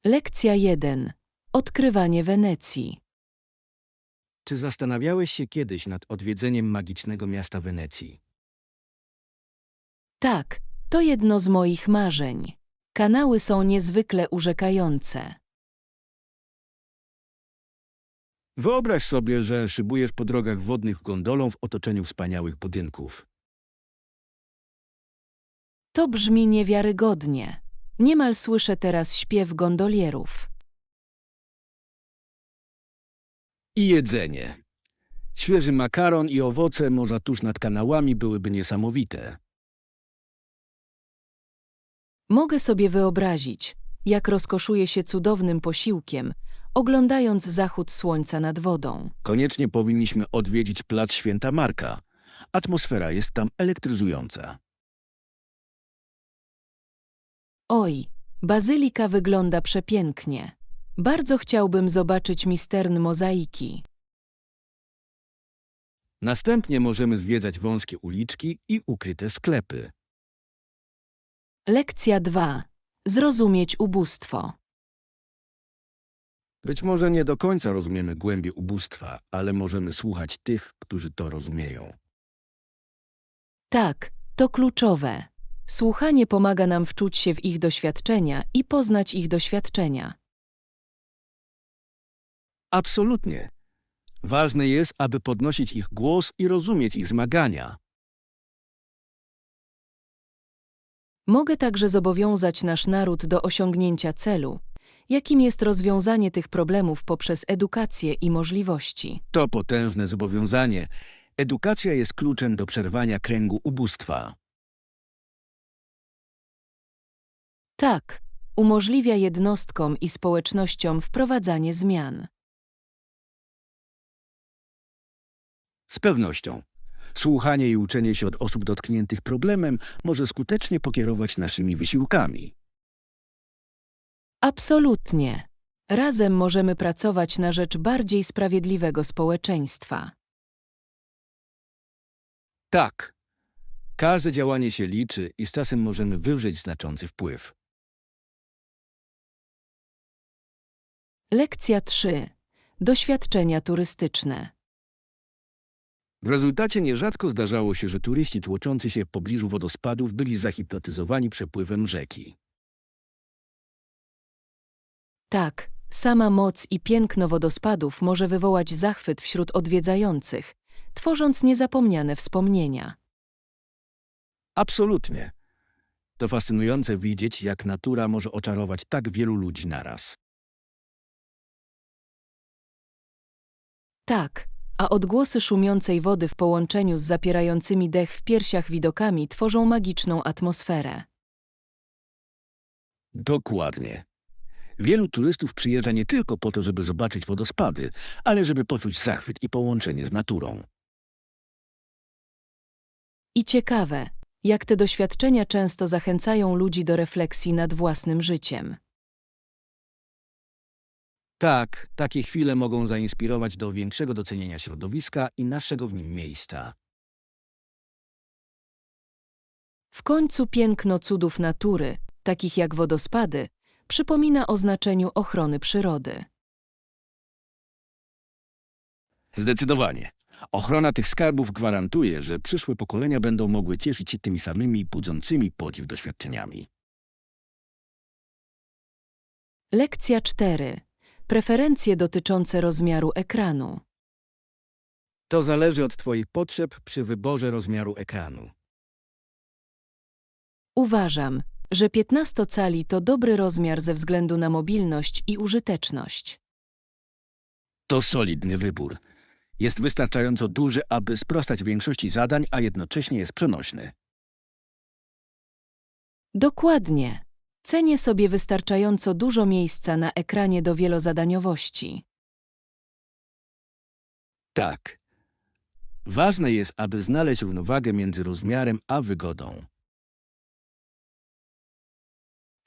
Lekcja 1. Odkrywanie Wenecji. Czy zastanawiałeś się kiedyś nad odwiedzeniem magicznego miasta Wenecji? Tak, to jedno z moich marzeń. Kanały są niezwykle urzekające. Wyobraź sobie, że szybujesz po drogach wodnych gondolą w otoczeniu wspaniałych budynków. To brzmi niewiarygodnie. Niemal słyszę teraz śpiew gondolierów. I jedzenie. Świeży makaron i owoce morza tuż nad kanałami byłyby niesamowite. Mogę sobie wyobrazić, jak rozkoszuję się cudownym posiłkiem, oglądając zachód słońca nad wodą. Koniecznie powinniśmy odwiedzić plac Święta Marka. Atmosfera jest tam elektryzująca. Oj, bazylika wygląda przepięknie. Bardzo chciałbym zobaczyć mistern mozaiki. Następnie możemy zwiedzać wąskie uliczki i ukryte sklepy. Lekcja 2. Zrozumieć ubóstwo. Być może nie do końca rozumiemy głębię ubóstwa, ale możemy słuchać tych, którzy to rozumieją. Tak, to kluczowe. Słuchanie pomaga nam wczuć się w ich doświadczenia i poznać ich doświadczenia. Absolutnie. Ważne jest, aby podnosić ich głos i rozumieć ich zmagania. Mogę także zobowiązać nasz naród do osiągnięcia celu, jakim jest rozwiązanie tych problemów poprzez edukację i możliwości. To potężne zobowiązanie. Edukacja jest kluczem do przerwania kręgu ubóstwa. Tak, umożliwia jednostkom i społecznościom wprowadzanie zmian. Z pewnością. Słuchanie i uczenie się od osób dotkniętych problemem może skutecznie pokierować naszymi wysiłkami. Absolutnie. Razem możemy pracować na rzecz bardziej sprawiedliwego społeczeństwa. Tak. Każde działanie się liczy i z czasem możemy wywrzeć znaczący wpływ. Lekcja 3. Doświadczenia turystyczne. W rezultacie nierzadko zdarzało się, że turyści tłoczący się w pobliżu wodospadów byli zahipnotyzowani przepływem rzeki. Tak, sama moc i piękno wodospadów może wywołać zachwyt wśród odwiedzających, tworząc niezapomniane wspomnienia. Absolutnie. To fascynujące widzieć, jak natura może oczarować tak wielu ludzi naraz. Tak, a odgłosy szumiącej wody w połączeniu z zapierającymi dech w piersiach widokami tworzą magiczną atmosferę. Dokładnie. Wielu turystów przyjeżdża nie tylko po to, żeby zobaczyć wodospady, ale żeby poczuć zachwyt i połączenie z naturą. I ciekawe, jak te doświadczenia często zachęcają ludzi do refleksji nad własnym życiem. Tak, takie chwile mogą zainspirować do większego docenienia środowiska i naszego w nim miejsca. W końcu piękno cudów natury, takich jak wodospady, przypomina o znaczeniu ochrony przyrody. Zdecydowanie. Ochrona tych skarbów gwarantuje, że przyszłe pokolenia będą mogły cieszyć się tymi samymi budzącymi podziw doświadczeniami. Lekcja 4. Preferencje dotyczące rozmiaru ekranu. To zależy od Twoich potrzeb przy wyborze rozmiaru ekranu. Uważam, że 15 cali to dobry rozmiar ze względu na mobilność i użyteczność. To solidny wybór. Jest wystarczająco duży, aby sprostać większości zadań, a jednocześnie jest przenośny. Dokładnie. Cenię sobie wystarczająco dużo miejsca na ekranie do wielozadaniowości. Tak. Ważne jest, aby znaleźć równowagę między rozmiarem a wygodą.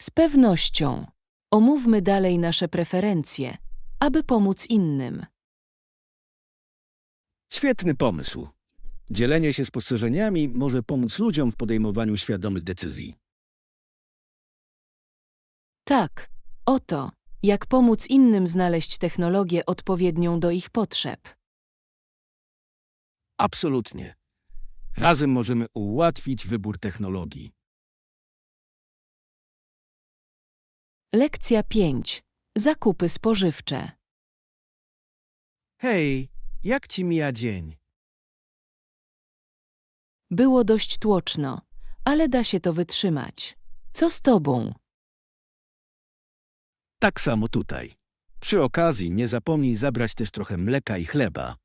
Z pewnością. Omówmy dalej nasze preferencje, aby pomóc innym. Świetny pomysł. Dzielenie się spostrzeżeniami może pomóc ludziom w podejmowaniu świadomych decyzji. Tak, oto, Jak pomóc innym znaleźć technologię odpowiednią do ich potrzeb. Absolutnie. Razem możemy ułatwić wybór technologii. Lekcja 5. Zakupy spożywcze. Hej, jak ci mija dzień? Było dość tłoczno, ale da się to wytrzymać. Co z tobą? Tak samo tutaj. Przy okazji nie zapomnij zabrać też trochę mleka i chleba.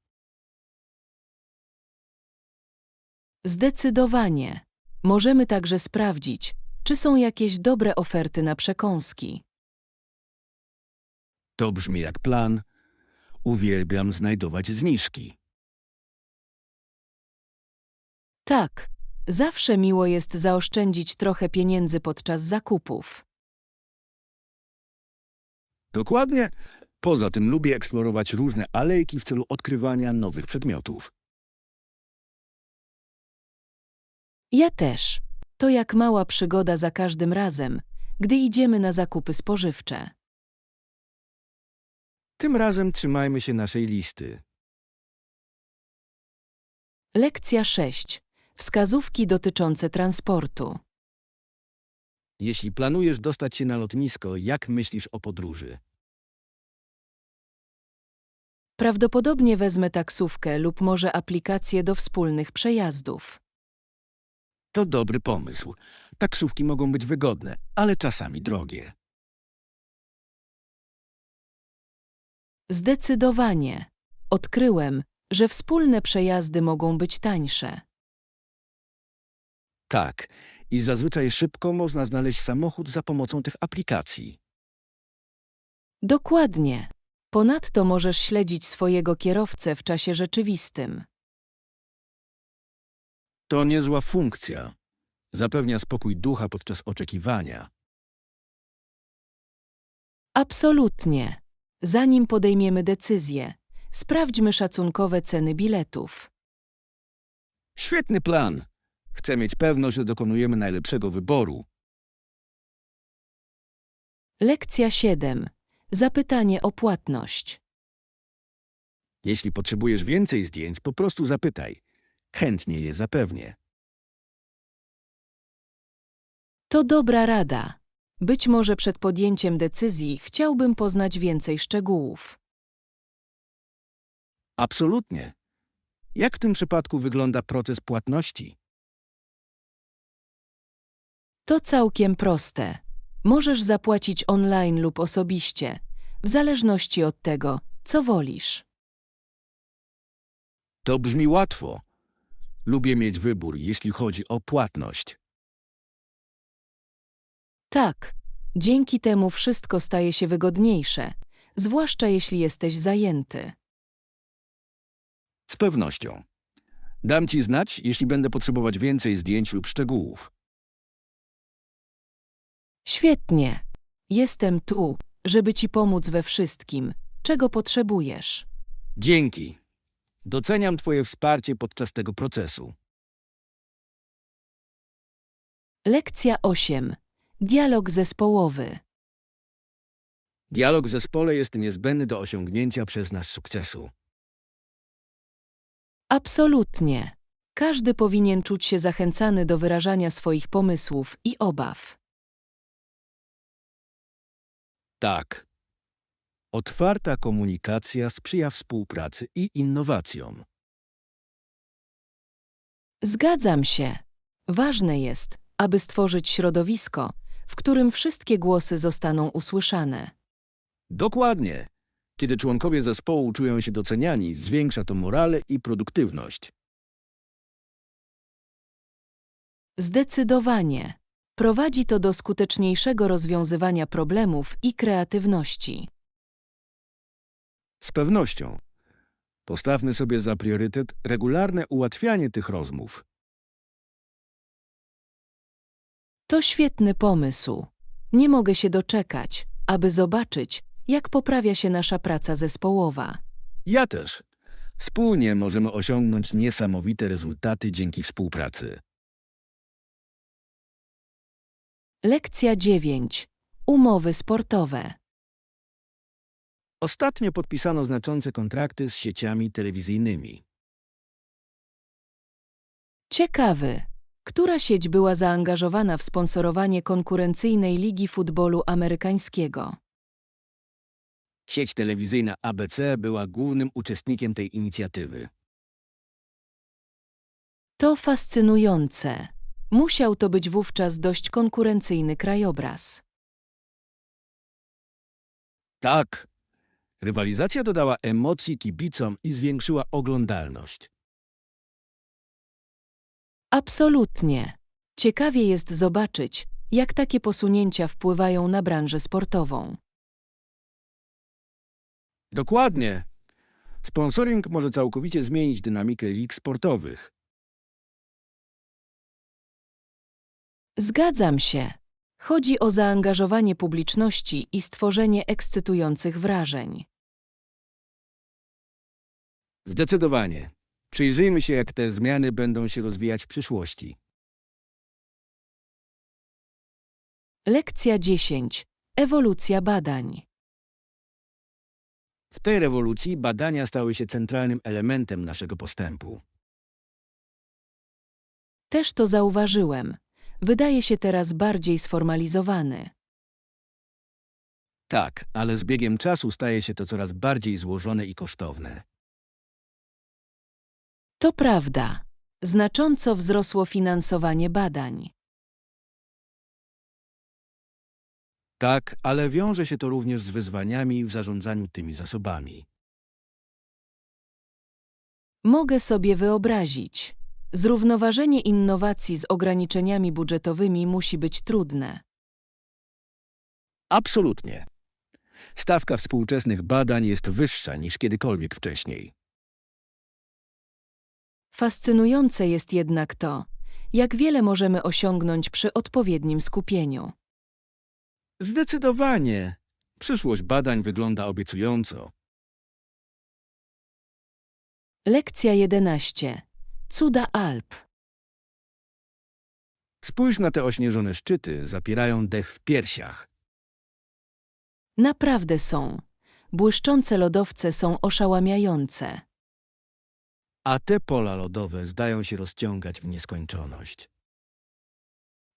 Zdecydowanie. Możemy także sprawdzić, czy są jakieś dobre oferty na przekąski. To brzmi jak plan. Uwielbiam znajdować zniżki. Tak, zawsze miło jest zaoszczędzić trochę pieniędzy podczas zakupów. Dokładnie. Poza tym lubię eksplorować różne alejki w celu odkrywania nowych przedmiotów. Ja też. To jak mała przygoda za każdym razem, gdy idziemy na zakupy spożywcze. Tym razem trzymajmy się naszej listy. Lekcja 6. Wskazówki dotyczące transportu. Jeśli planujesz dostać się na lotnisko, jak myślisz o podróży? Prawdopodobnie wezmę taksówkę lub może aplikację do wspólnych przejazdów. To dobry pomysł. Taksówki mogą być wygodne, ale czasami drogie. Zdecydowanie. Odkryłem, że wspólne przejazdy mogą być tańsze. Tak, i zazwyczaj szybko można znaleźć samochód za pomocą tych aplikacji. Dokładnie. Ponadto możesz śledzić swojego kierowcę w czasie rzeczywistym. To niezła funkcja. Zapewnia spokój ducha podczas oczekiwania. Absolutnie. Zanim podejmiemy decyzję, sprawdźmy szacunkowe ceny biletów. Świetny plan. Chcę mieć pewność, że dokonujemy najlepszego wyboru. Lekcja 7. Zapytanie o płatność. Jeśli potrzebujesz więcej zdjęć, po prostu zapytaj. Chętnie je zapewnię. To dobra rada. Być może przed podjęciem decyzji chciałbym poznać więcej szczegółów. Absolutnie. Jak w tym przypadku wygląda proces płatności? To całkiem proste. Możesz zapłacić online lub osobiście, w zależności od tego, co wolisz. To brzmi łatwo. Lubię mieć wybór, jeśli chodzi o płatność. Tak, dzięki temu wszystko staje się wygodniejsze, zwłaszcza jeśli jesteś zajęty. Z pewnością. Dam ci znać, jeśli będę potrzebować więcej zdjęć lub szczegółów. Świetnie. Jestem tu, żeby ci pomóc we wszystkim, czego potrzebujesz. Dzięki. Doceniam twoje wsparcie podczas tego procesu. Lekcja 8. Dialog zespołowy. Dialog w zespole jest niezbędny do osiągnięcia przez nas sukcesu. Absolutnie. Każdy powinien czuć się zachęcany do wyrażania swoich pomysłów i obaw. Tak. Otwarta komunikacja sprzyja współpracy i innowacjom. Zgadzam się. Ważne jest, aby stworzyć środowisko, w którym wszystkie głosy zostaną usłyszane. Dokładnie. Kiedy członkowie zespołu czują się doceniani, zwiększa to morale i produktywność. Zdecydowanie. Prowadzi to do skuteczniejszego rozwiązywania problemów i kreatywności. Z pewnością. Postawmy sobie za priorytet regularne ułatwianie tych rozmów. To świetny pomysł. Nie mogę się doczekać, aby zobaczyć, jak poprawia się nasza praca zespołowa. Ja też. Wspólnie możemy osiągnąć niesamowite rezultaty dzięki współpracy. Lekcja 9. Umowy sportowe. Ostatnio podpisano znaczące kontrakty z sieciami telewizyjnymi. Ciekawy. Która sieć była zaangażowana w sponsorowanie konkurencyjnej ligi futbolu amerykańskiego? Sieć telewizyjna ABC była głównym uczestnikiem tej inicjatywy. To fascynujące. Musiał to być wówczas dość konkurencyjny krajobraz. Tak, rywalizacja dodała emocji kibicom i zwiększyła oglądalność. Absolutnie. Ciekawie jest zobaczyć, jak takie posunięcia wpływają na branżę sportową. Dokładnie. Sponsoring może całkowicie zmienić dynamikę lig sportowych. Zgadzam się. Chodzi o zaangażowanie publiczności i stworzenie ekscytujących wrażeń. Zdecydowanie. Przyjrzyjmy się, jak te zmiany będą się rozwijać w przyszłości. Lekcja 10. Ewolucja badań. W tej rewolucji badania stały się centralnym elementem naszego postępu. Też to zauważyłem. Wydaje się teraz bardziej sformalizowany. Tak, ale z biegiem czasu staje się to coraz bardziej złożone i kosztowne. To prawda. Znacząco wzrosło finansowanie badań. Tak, ale wiąże się to również z wyzwaniami w zarządzaniu tymi zasobami. Mogę sobie wyobrazić. Zrównoważenie innowacji z ograniczeniami budżetowymi musi być trudne. Absolutnie. Stawka współczesnych badań jest wyższa niż kiedykolwiek wcześniej. Fascynujące jest jednak to, jak wiele możemy osiągnąć przy odpowiednim skupieniu. Zdecydowanie. Przyszłość badań wygląda obiecująco. Lekcja 11. Cuda Alp. Spójrz na te ośnieżone szczyty, zapierają dech w piersiach. Naprawdę są. Błyszczące lodowce są oszałamiające. A te pola lodowe zdają się rozciągać w nieskończoność.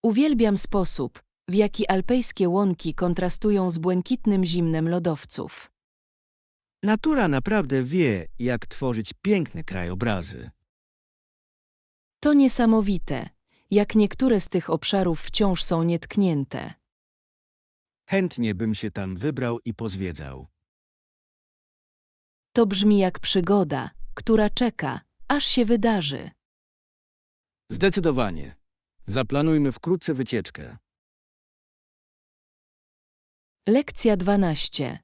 Uwielbiam sposób, w jaki alpejskie łąki kontrastują z błękitnym zimnem lodowców. Natura naprawdę wie, jak tworzyć piękne krajobrazy. To niesamowite, jak niektóre z tych obszarów wciąż są nietknięte. Chętnie bym się tam wybrał i pozwiedzał. To brzmi jak przygoda, która czeka, aż się wydarzy. Zdecydowanie. Zaplanujmy wkrótce wycieczkę. Lekcja 12.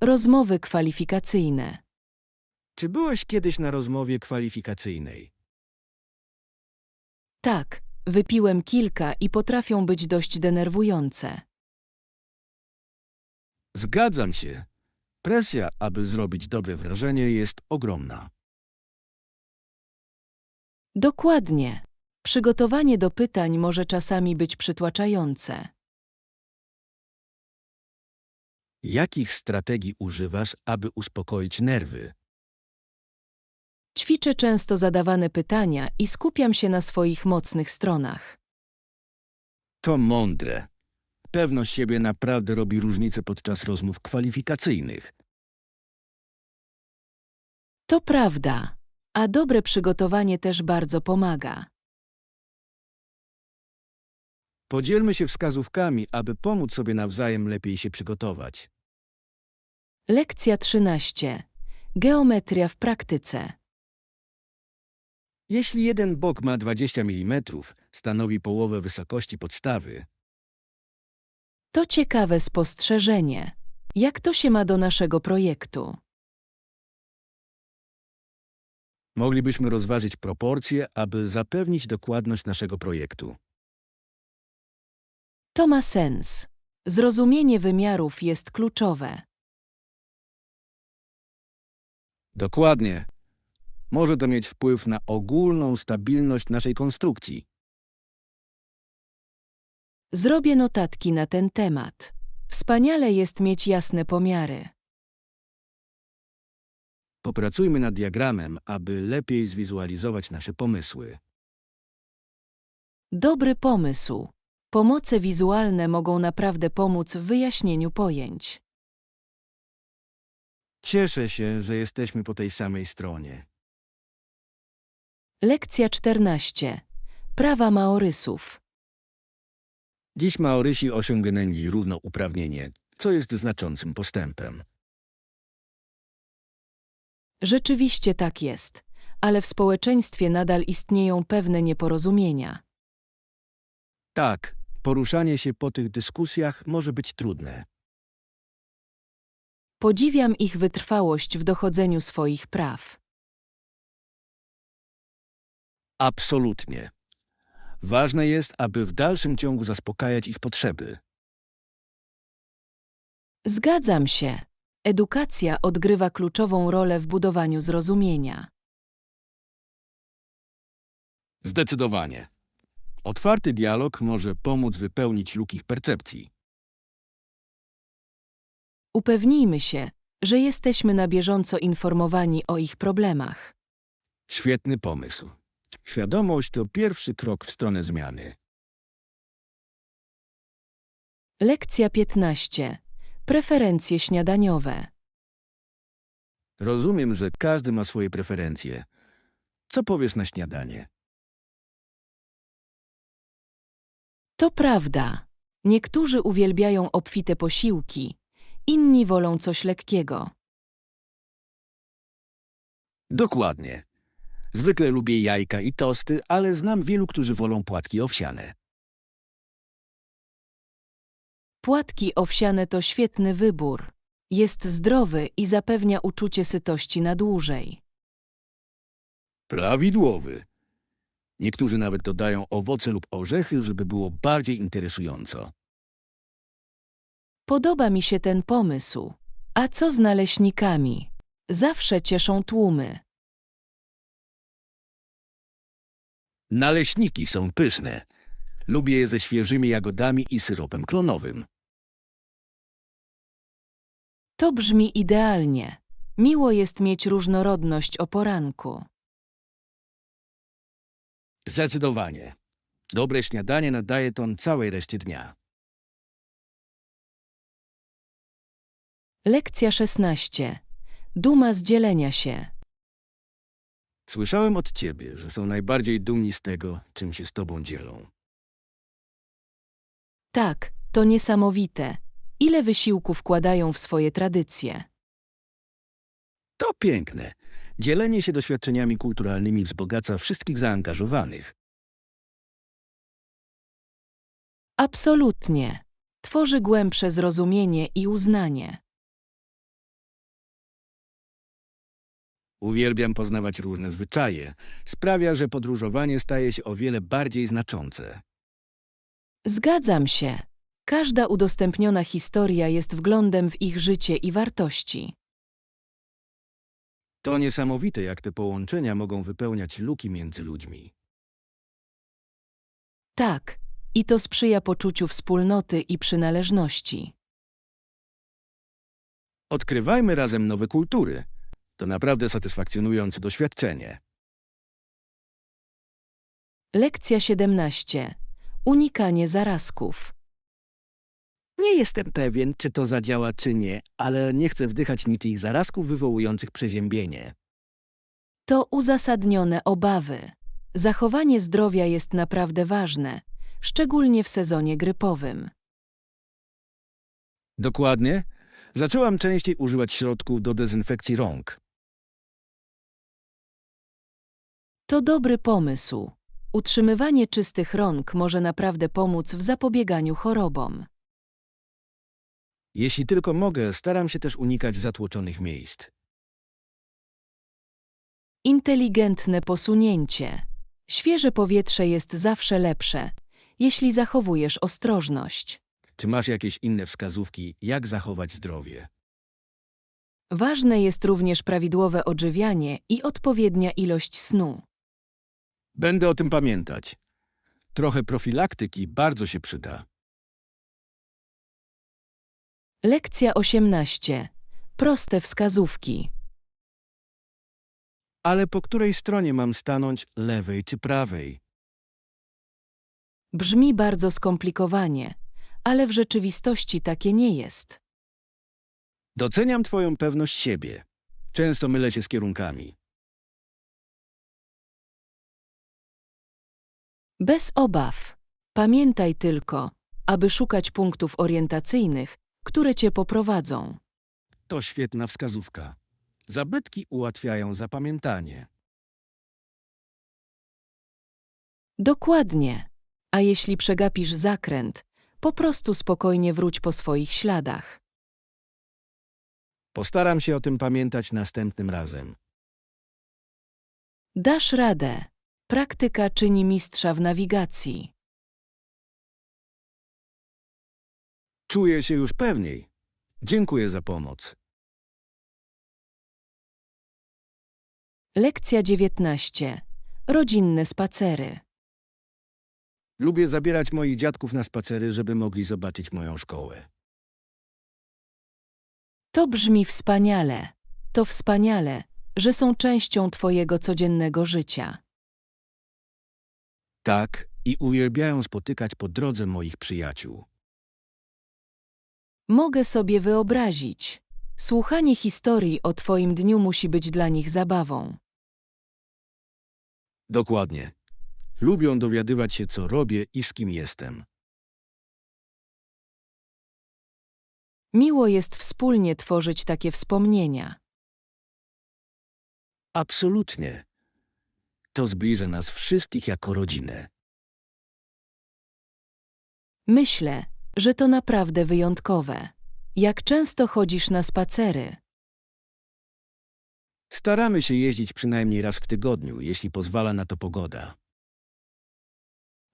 Rozmowy kwalifikacyjne. Czy byłeś kiedyś na rozmowie kwalifikacyjnej? Tak, wypiłem kilka i potrafią być dość denerwujące. Zgadzam się. Presja, aby zrobić dobre wrażenie, jest ogromna. Dokładnie. Przygotowanie do pytań może czasami być przytłaczające. Jakich strategii używasz, aby uspokoić nerwy? Ćwiczę często zadawane pytania i skupiam się na swoich mocnych stronach. To mądre. Pewność siebie naprawdę robi różnicę podczas rozmów kwalifikacyjnych. To prawda, a dobre przygotowanie też bardzo pomaga. Podzielmy się wskazówkami, aby pomóc sobie nawzajem lepiej się przygotować. Lekcja 13. Geometria w praktyce. Jeśli jeden bok ma 20 mm, stanowi połowę wysokości podstawy. To ciekawe spostrzeżenie. Jak to się ma do naszego projektu? Moglibyśmy rozważyć proporcje, aby zapewnić dokładność naszego projektu. To ma sens. Zrozumienie wymiarów jest kluczowe. Dokładnie. Może to mieć wpływ na ogólną stabilność naszej konstrukcji. Zrobię notatki na ten temat. Wspaniale jest mieć jasne pomiary. Popracujmy nad diagramem, aby lepiej zwizualizować nasze pomysły. Dobry pomysł. Pomoce wizualne mogą naprawdę pomóc w wyjaśnieniu pojęć. Cieszę się, że jesteśmy po tej samej stronie. Lekcja 14. Prawa Maorysów. Dziś Maorysi osiągnęli równouprawnienie, co jest znaczącym postępem. Rzeczywiście tak jest, ale w społeczeństwie nadal istnieją pewne nieporozumienia. Tak, poruszanie się po tych dyskusjach może być trudne. Podziwiam ich wytrwałość w dochodzeniu swoich praw. Absolutnie. Ważne jest, aby w dalszym ciągu zaspokajać ich potrzeby. Zgadzam się. Edukacja odgrywa kluczową rolę w budowaniu zrozumienia. Zdecydowanie. Otwarty dialog może pomóc wypełnić luki w percepcji. Upewnijmy się, że jesteśmy na bieżąco informowani o ich problemach. Świetny pomysł. Świadomość to pierwszy krok w stronę zmiany. Lekcja 15. Preferencje śniadaniowe. Rozumiem, że każdy ma swoje preferencje. Co powiesz na śniadanie? To prawda. Niektórzy uwielbiają obfite posiłki, inni wolą coś lekkiego. Dokładnie. Zwykle lubię jajka i tosty, ale znam wielu, którzy wolą płatki owsiane. Płatki owsiane to świetny wybór. Jest zdrowy i zapewnia uczucie sytości na dłużej. Prawidłowy. Niektórzy nawet dodają owoce lub orzechy, żeby było bardziej interesująco. Podoba mi się ten pomysł. A co z naleśnikami? Zawsze cieszą tłumy. Naleśniki są pyszne. Lubię je ze świeżymi jagodami i syropem klonowym. To brzmi idealnie. Miło jest mieć różnorodność o poranku. Zdecydowanie. Dobre śniadanie nadaje ton całej reszcie dnia. Lekcja 16. Duma z dzielenia się. Słyszałem od ciebie, że są najbardziej dumni z tego, czym się z tobą dzielą. Tak, to niesamowite. Ile wysiłku wkładają w swoje tradycje. To piękne. Dzielenie się doświadczeniami kulturalnymi wzbogaca wszystkich zaangażowanych. Absolutnie. Tworzy głębsze zrozumienie i uznanie. Uwielbiam poznawać różne zwyczaje. Sprawia, że podróżowanie staje się o wiele bardziej znaczące. Zgadzam się. Każda udostępniona historia jest wglądem w ich życie i wartości. To niesamowite, jak te połączenia mogą wypełniać luki między ludźmi. Tak, i to sprzyja poczuciu wspólnoty i przynależności. Odkrywajmy razem nowe kultury. To naprawdę satysfakcjonujące doświadczenie. Lekcja 17. Unikanie zarazków. Nie jestem pewien, czy to zadziała, czy nie, ale nie chcę wdychać niczyich zarazków wywołujących przeziębienie. To uzasadnione obawy. Zachowanie zdrowia jest naprawdę ważne, szczególnie w sezonie grypowym. Dokładnie. Zaczęłam częściej używać środków do dezynfekcji rąk. To dobry pomysł. Utrzymywanie czystych rąk może naprawdę pomóc w zapobieganiu chorobom. Jeśli tylko mogę, staram się też unikać zatłoczonych miejsc. Inteligentne posunięcie. Świeże powietrze jest zawsze lepsze, jeśli zachowujesz ostrożność. Czy masz jakieś inne wskazówki, jak zachować zdrowie? Ważne jest również prawidłowe odżywianie i odpowiednia ilość snu. Będę o tym pamiętać. Trochę profilaktyki bardzo się przyda. Lekcja 18. Proste wskazówki. Ale po której stronie mam stanąć, lewej czy prawej? Brzmi bardzo skomplikowanie, ale w rzeczywistości takie nie jest. Doceniam twoją pewność siebie. Często mylę się z kierunkami. Bez obaw. Pamiętaj tylko, aby szukać punktów orientacyjnych, które cię poprowadzą. To świetna wskazówka. Zabytki ułatwiają zapamiętanie. Dokładnie. A jeśli przegapisz zakręt, po prostu spokojnie wróć po swoich śladach. Postaram się o tym pamiętać następnym razem. Dasz radę. Praktyka czyni mistrza w nawigacji. Czuję się już pewniej. Dziękuję za pomoc. Lekcja 19. Rodzinne spacery. Lubię zabierać moich dziadków na spacery, żeby mogli zobaczyć moją szkołę. To brzmi wspaniale. To wspaniale, że są częścią twojego codziennego życia. Tak, i uwielbiają spotykać po drodze moich przyjaciół. Mogę sobie wyobrazić. Słuchanie historii o twoim dniu musi być dla nich zabawą. Dokładnie. Lubią dowiadywać się, co robię i z kim jestem. Miło jest wspólnie tworzyć takie wspomnienia. Absolutnie. To zbliża nas wszystkich jako rodzinę. Myślę, że to naprawdę wyjątkowe. Jak często chodzisz na spacery? Staramy się jeździć przynajmniej raz w tygodniu, jeśli pozwala na to pogoda.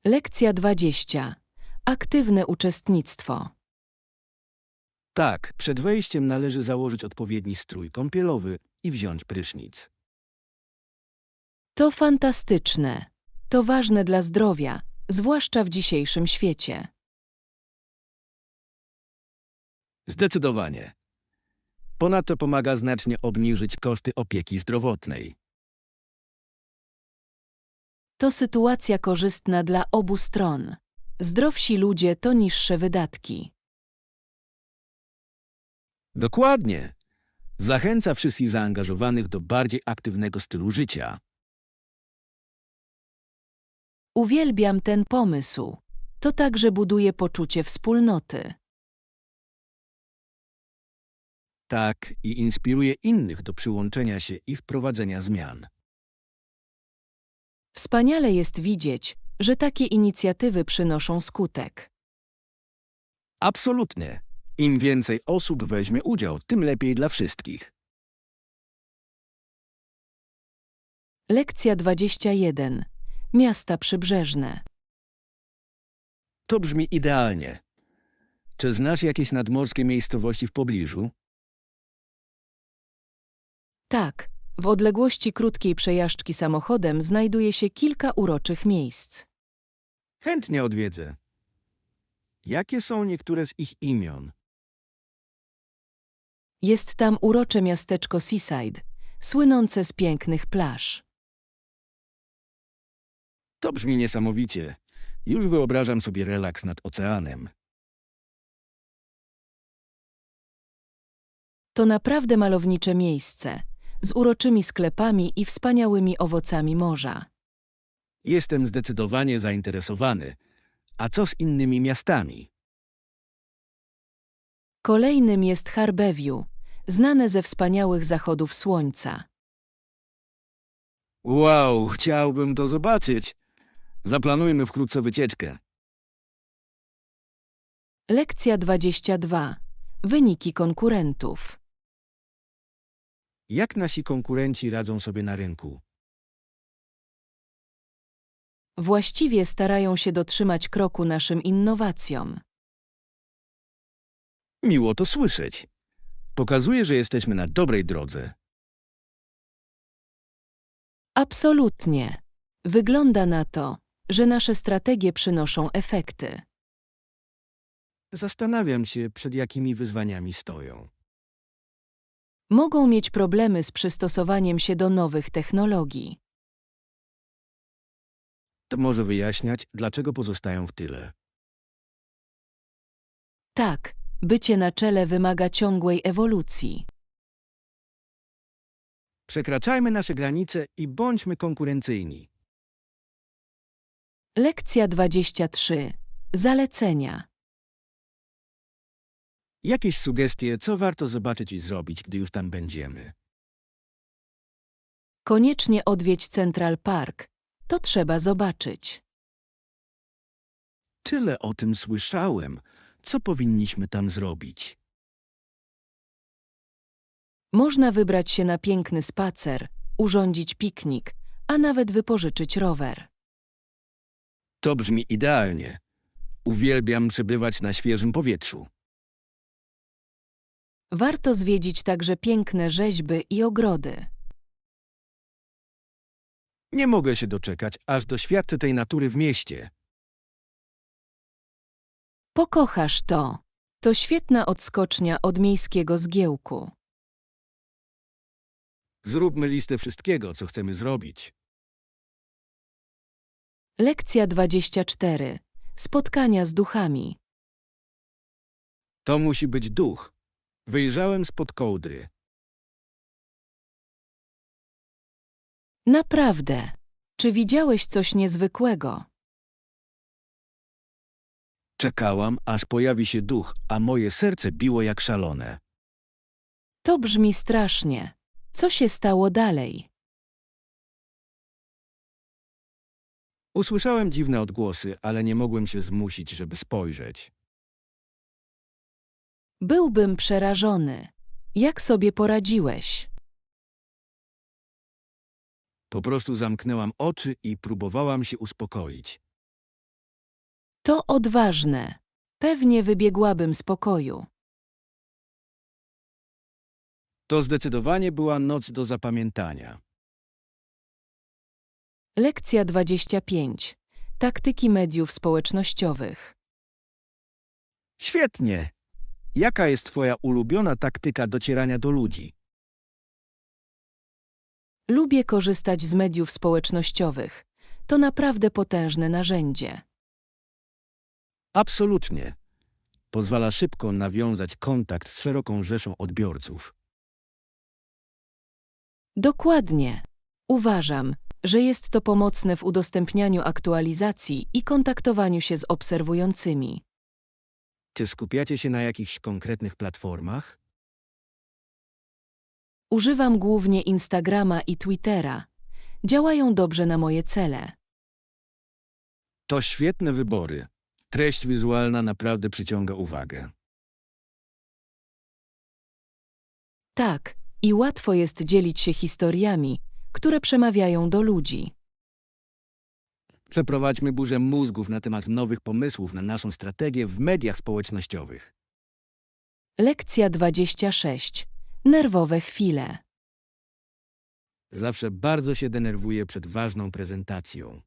Lekcja 20. Aktywne uczestnictwo. Tak, przed wejściem należy założyć odpowiedni strój kąpielowy i wziąć prysznic. To fantastyczne. To ważne dla zdrowia, zwłaszcza w dzisiejszym świecie. Zdecydowanie. Ponadto pomaga znacznie obniżyć koszty opieki zdrowotnej. To sytuacja korzystna dla obu stron. Zdrowsi ludzie to niższe wydatki. Dokładnie. Zachęca wszystkich zaangażowanych do bardziej aktywnego stylu życia. Uwielbiam ten pomysł. To także buduje poczucie wspólnoty. Tak, i inspiruje innych do przyłączenia się i wprowadzenia zmian. Wspaniale jest widzieć, że takie inicjatywy przynoszą skutek. Absolutnie. Im więcej osób weźmie udział, tym lepiej dla wszystkich. Lekcja 21. Miasta przybrzeżne. To brzmi idealnie. Czy znasz jakieś nadmorskie miejscowości w pobliżu? Tak, w odległości krótkiej przejażdżki samochodem znajduje się kilka uroczych miejsc. Chętnie odwiedzę. Jakie są niektóre z ich imion? Jest tam urocze miasteczko Seaside, słynące z pięknych plaż. To brzmi niesamowicie. Już wyobrażam sobie relaks nad oceanem. To naprawdę malownicze miejsce, z uroczymi sklepami i wspaniałymi owocami morza. Jestem zdecydowanie zainteresowany. A co z innymi miastami? Kolejnym jest Harborview, znane ze wspaniałych zachodów słońca. Wow, chciałbym to zobaczyć. Zaplanujmy wkrótce wycieczkę. Lekcja 22. Wyniki konkurentów. Jak nasi konkurenci radzą sobie na rynku? Właściwie starają się dotrzymać kroku naszym innowacjom. Miło to słyszeć. Pokazuje, że jesteśmy na dobrej drodze. Absolutnie. Wygląda na to, że nasze strategie przynoszą efekty. Zastanawiam się, przed jakimi wyzwaniami stoją. Mogą mieć problemy z przystosowaniem się do nowych technologii. To może wyjaśniać, dlaczego pozostają w tyle. Tak, bycie na czele wymaga ciągłej ewolucji. Przekraczajmy nasze granice i bądźmy konkurencyjni. Lekcja 23. Zalecenia. Jakieś sugestie, co warto zobaczyć i zrobić, gdy już tam będziemy? Koniecznie odwiedź Central Park. To trzeba zobaczyć. Tyle o tym słyszałem. Co powinniśmy tam zrobić? Można wybrać się na piękny spacer, urządzić piknik, a nawet wypożyczyć rower. To brzmi idealnie. Uwielbiam przebywać na świeżym powietrzu. Warto zwiedzić także piękne rzeźby i ogrody. Nie mogę się doczekać, aż doświadczę tej natury w mieście. Pokochasz to. To świetna odskocznia od miejskiego zgiełku. Zróbmy listę wszystkiego, co chcemy zrobić. Lekcja 24. Spotkania z duchami. To musi być duch. Wyjrzałem spod kołdry. Naprawdę. Czy widziałeś coś niezwykłego? Czekałam, aż pojawi się duch, a moje serce biło jak szalone. To brzmi strasznie. Co się stało dalej? Usłyszałem dziwne odgłosy, ale nie mogłem się zmusić, żeby spojrzeć. Byłbym przerażony. Jak sobie poradziłeś? Po prostu zamknęłam oczy i próbowałam się uspokoić. To odważne. Pewnie wybiegłabym z pokoju. To zdecydowanie była noc do zapamiętania. Lekcja 25. Taktyki mediów społecznościowych. Świetnie! Jaka jest twoja ulubiona taktyka docierania do ludzi? Lubię korzystać z mediów społecznościowych. To naprawdę potężne narzędzie. Absolutnie. Pozwala szybko nawiązać kontakt z szeroką rzeszą odbiorców. Dokładnie. Uważam, że jest to pomocne w udostępnianiu aktualizacji i kontaktowaniu się z obserwującymi. Czy skupiacie się na jakichś konkretnych platformach? Używam głównie Instagrama i Twittera. Działają dobrze na moje cele. To świetne wybory. Treść wizualna naprawdę przyciąga uwagę. Tak, i łatwo jest dzielić się historiami, które przemawiają do ludzi. Przeprowadźmy burzę mózgów na temat nowych pomysłów na naszą strategię w mediach społecznościowych. Lekcja 26. Nerwowe chwile. Zawsze bardzo się denerwuję przed ważną prezentacją.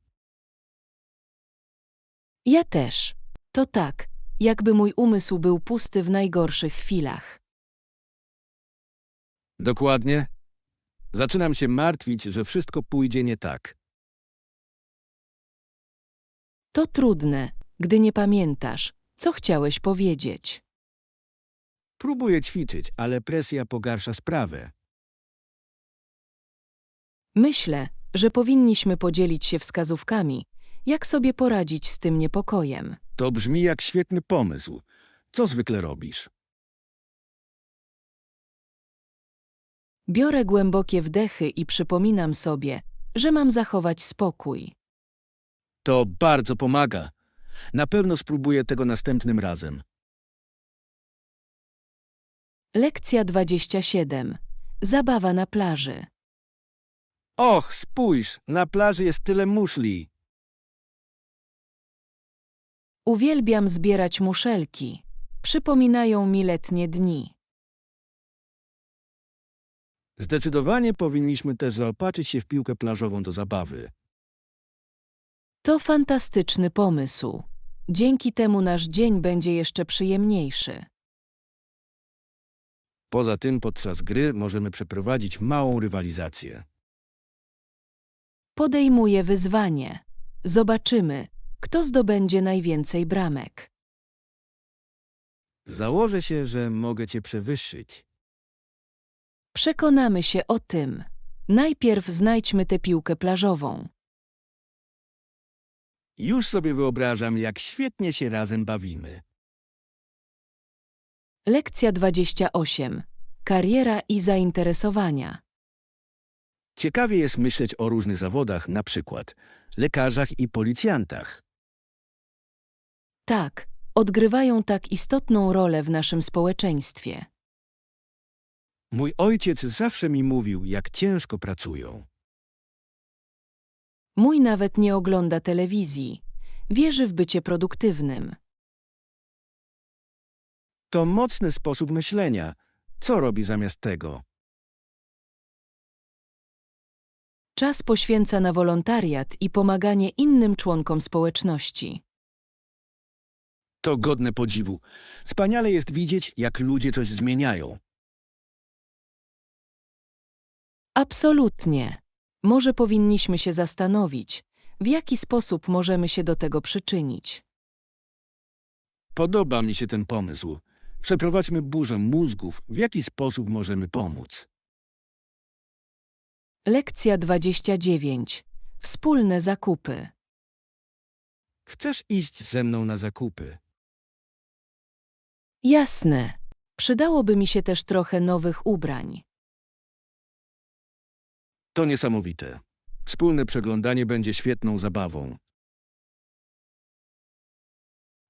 Ja też. To tak, jakby mój umysł był pusty w najgorszych chwilach. Dokładnie. Zaczynam się martwić, że wszystko pójdzie nie tak. To trudne, gdy nie pamiętasz, co chciałeś powiedzieć. Próbuję ćwiczyć, ale presja pogarsza sprawę. Myślę, że powinniśmy podzielić się wskazówkami, jak sobie poradzić z tym niepokojem. To brzmi jak świetny pomysł. Co zwykle robisz? Biorę głębokie wdechy i przypominam sobie, że mam zachować spokój. To bardzo pomaga. Na pewno spróbuję tego następnym razem. Lekcja 27. Zabawa na plaży. Och, spójrz, na plaży jest tyle muszli. Uwielbiam zbierać muszelki. Przypominają mi letnie dni. Zdecydowanie powinniśmy też zaopatrzyć się w piłkę plażową do zabawy. To fantastyczny pomysł. Dzięki temu nasz dzień będzie jeszcze przyjemniejszy. Poza tym podczas gry możemy przeprowadzić małą rywalizację. Podejmuję wyzwanie. Zobaczymy, kto zdobędzie najwięcej bramek. Założę się, że mogę cię przewyższyć. Przekonamy się o tym. Najpierw znajdźmy tę piłkę plażową. Już sobie wyobrażam, jak świetnie się razem bawimy. Lekcja 28. Kariera i zainteresowania. Ciekawie jest myśleć o różnych zawodach, na przykład lekarzach i policjantach. Tak, odgrywają tak istotną rolę w naszym społeczeństwie. Mój ojciec zawsze mi mówił, jak ciężko pracują. Mój nawet nie ogląda telewizji. Wierzy w bycie produktywnym. To mocny sposób myślenia. Co robi zamiast tego? Czas poświęca na wolontariat i pomaganie innym członkom społeczności. To godne podziwu. Wspaniale jest widzieć, jak ludzie coś zmieniają. Absolutnie. Może powinniśmy się zastanowić, w jaki sposób możemy się do tego przyczynić. Podoba mi się ten pomysł. Przeprowadźmy burzę mózgów, w jaki sposób możemy pomóc. Lekcja 29. Wspólne zakupy. Chcesz iść ze mną na zakupy? Jasne. Przydałoby mi się też trochę nowych ubrań. To niesamowite. Wspólne przeglądanie będzie świetną zabawą.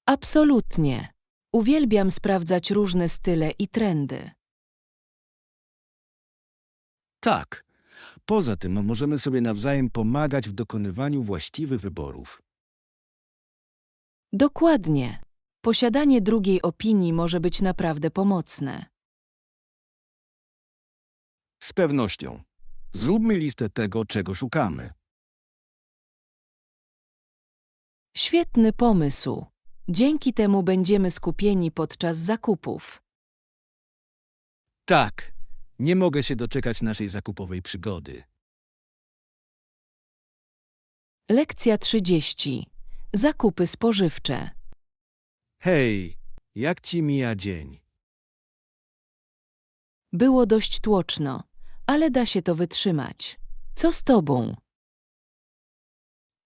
Absolutnie. Uwielbiam sprawdzać różne style i trendy. Tak. Poza tym możemy sobie nawzajem pomagać w dokonywaniu właściwych wyborów. Dokładnie. Posiadanie drugiej opinii może być naprawdę pomocne. Z pewnością. Zróbmy listę tego, czego szukamy. Świetny pomysł. Dzięki temu będziemy skupieni podczas zakupów. Tak. Nie mogę się doczekać naszej zakupowej przygody. Lekcja 30. Zakupy spożywcze. Hej, jak ci mija dzień? Było dość tłoczno, ale da się to wytrzymać. Co z tobą?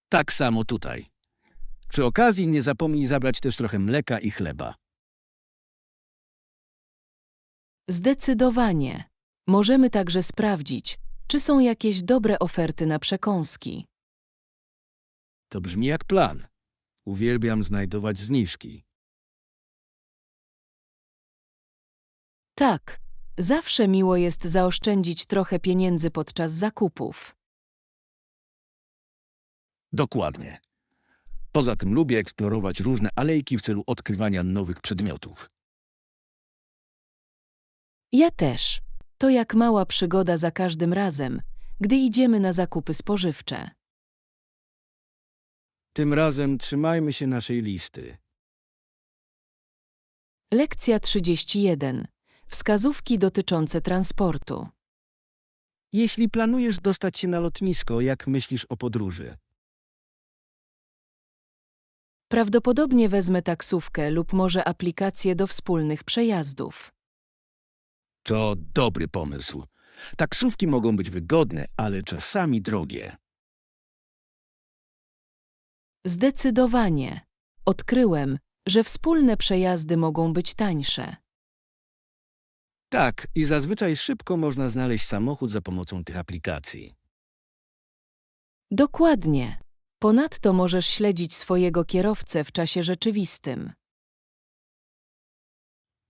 Tak samo tutaj. Przy okazji nie zapomnij zabrać też trochę mleka i chleba. Zdecydowanie. Możemy także sprawdzić, czy są jakieś dobre oferty na przekąski. To brzmi jak plan. Uwielbiam znajdować zniżki. Tak, zawsze miło jest zaoszczędzić trochę pieniędzy podczas zakupów. Dokładnie. Poza tym lubię eksplorować różne alejki w celu odkrywania nowych przedmiotów. Ja też. To jak mała przygoda za każdym razem, gdy idziemy na zakupy spożywcze. Tym razem trzymajmy się naszej listy. Lekcja 31. Wskazówki dotyczące transportu. Jeśli planujesz dostać się na lotnisko, jak myślisz o podróży? Prawdopodobnie wezmę taksówkę lub może aplikację do wspólnych przejazdów. To dobry pomysł. Taksówki mogą być wygodne, ale czasami drogie. Zdecydowanie. Odkryłem, że wspólne przejazdy mogą być tańsze. Tak, i zazwyczaj szybko można znaleźć samochód za pomocą tych aplikacji. Dokładnie. Ponadto możesz śledzić swojego kierowcę w czasie rzeczywistym.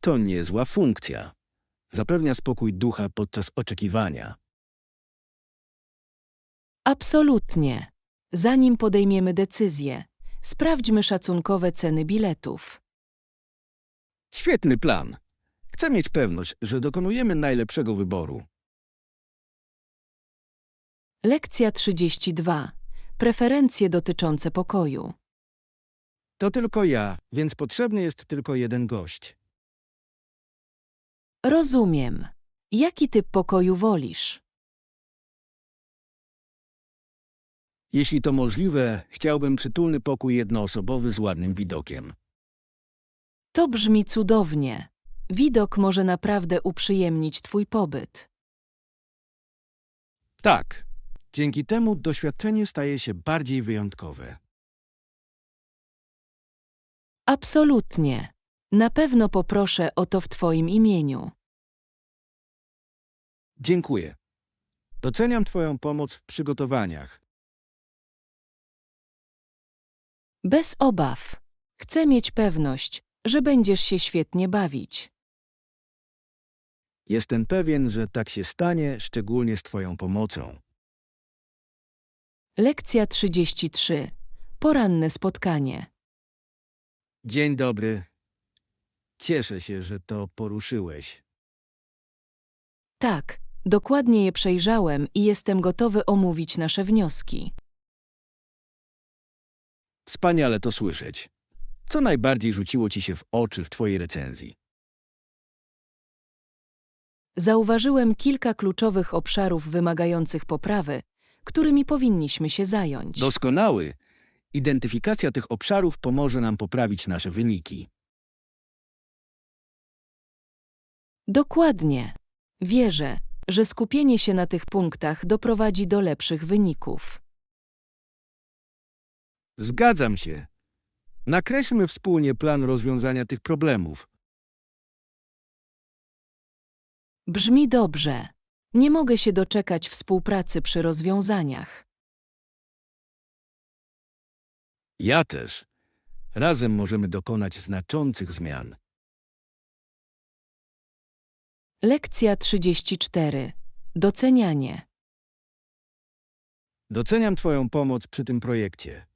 To niezła funkcja. Zapewnia spokój ducha podczas oczekiwania. Absolutnie. Zanim podejmiemy decyzję, sprawdźmy szacunkowe ceny biletów. Świetny plan. Chcę mieć pewność, że dokonujemy najlepszego wyboru. Lekcja 32. Preferencje dotyczące pokoju. To tylko ja, więc potrzebny jest tylko jeden gość. Rozumiem. Jaki typ pokoju wolisz? Jeśli to możliwe, chciałbym przytulny pokój jednoosobowy z ładnym widokiem. To brzmi cudownie. Widok może naprawdę uprzyjemnić twój pobyt. Tak, dzięki temu doświadczenie staje się bardziej wyjątkowe. Absolutnie. Na pewno poproszę o to w twoim imieniu. Dziękuję. Doceniam Twoją pomoc w przygotowaniach. Bez obaw. Chcę mieć pewność, że będziesz się świetnie bawić. Jestem pewien, że tak się stanie, szczególnie z Twoją pomocą. Lekcja 33. Poranne spotkanie. Dzień dobry. Cieszę się, że to poruszyłeś. Tak, dokładnie je przejrzałem i jestem gotowy omówić nasze wnioski. Wspaniale to słyszeć. Co najbardziej rzuciło Ci się w oczy w Twojej recenzji? Zauważyłem kilka kluczowych obszarów wymagających poprawy, którymi powinniśmy się zająć. Doskonały. Identyfikacja tych obszarów pomoże nam poprawić nasze wyniki. Dokładnie. Wierzę, że skupienie się na tych punktach doprowadzi do lepszych wyników. Zgadzam się. Nakreślmy wspólnie plan rozwiązania tych problemów. Brzmi dobrze. Nie mogę się doczekać współpracy przy rozwiązaniach. Ja też. Razem możemy dokonać znaczących zmian. Lekcja 34. Docenianie. Doceniam Twoją pomoc przy tym projekcie.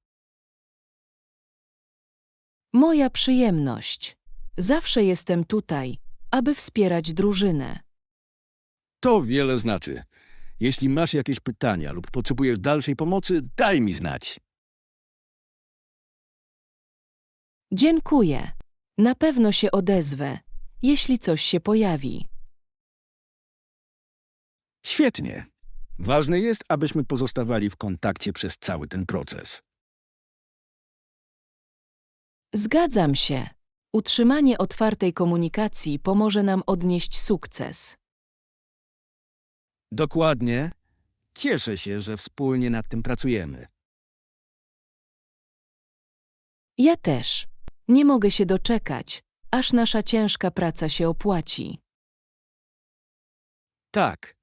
Moja przyjemność. Zawsze jestem tutaj, aby wspierać drużynę. To wiele znaczy. Jeśli masz jakieś pytania lub potrzebujesz dalszej pomocy, daj mi znać. Dziękuję. Na pewno się odezwę, jeśli coś się pojawi. Świetnie. Ważne jest, abyśmy pozostawali w kontakcie przez cały ten proces. Zgadzam się. Utrzymanie otwartej komunikacji pomoże nam odnieść sukces. Dokładnie. Cieszę się, że wspólnie nad tym pracujemy. Ja też. Nie mogę się doczekać, aż nasza ciężka praca się opłaci. Tak.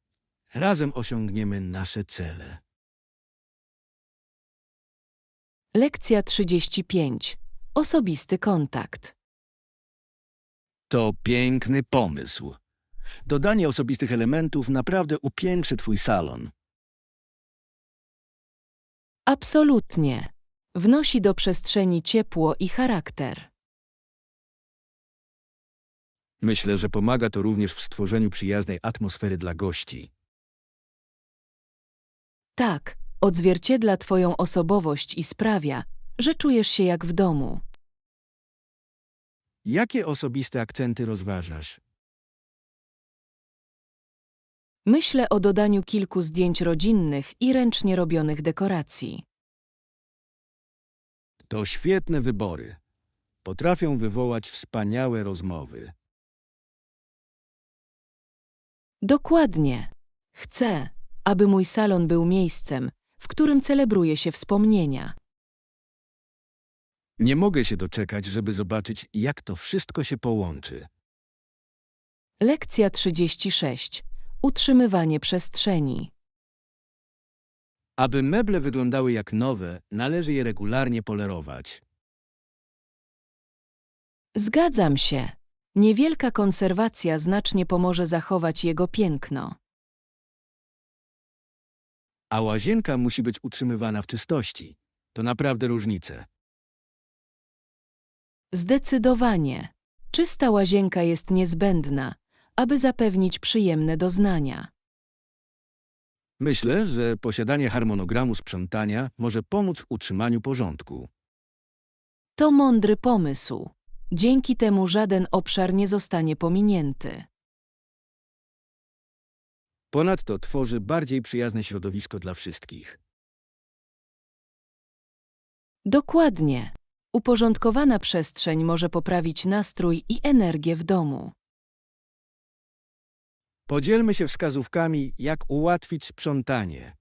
Razem osiągniemy nasze cele. Lekcja 35. Osobisty kontakt. To piękny pomysł. Dodanie osobistych elementów naprawdę upiększy Twój salon. Absolutnie. Wnosi do przestrzeni ciepło i charakter. Myślę, że pomaga to również w stworzeniu przyjaznej atmosfery dla gości. Tak, odzwierciedla twoją osobowość i sprawia, że czujesz się jak w domu. Jakie osobiste akcenty rozważasz? Myślę o dodaniu kilku zdjęć rodzinnych i ręcznie robionych dekoracji. To świetne wybory. Potrafią wywołać wspaniałe rozmowy. Dokładnie. Chcę, aby mój salon był miejscem, w którym celebruje się wspomnienia. Nie mogę się doczekać, żeby zobaczyć, jak to wszystko się połączy. Lekcja 36. Utrzymywanie przestrzeni. Aby meble wyglądały jak nowe, należy je regularnie polerować. Zgadzam się. Niewielka konserwacja znacznie pomoże zachować jego piękno. A łazienka musi być utrzymywana w czystości. To naprawdę różnice. Zdecydowanie. Czysta łazienka jest niezbędna, aby zapewnić przyjemne doznania. Myślę, że posiadanie harmonogramu sprzątania może pomóc w utrzymaniu porządku. To mądry pomysł. Dzięki temu żaden obszar nie zostanie pominięty. Ponadto tworzy bardziej przyjazne środowisko dla wszystkich. Dokładnie. Uporządkowana przestrzeń może poprawić nastrój i energię w domu. Podzielmy się wskazówkami, jak ułatwić sprzątanie.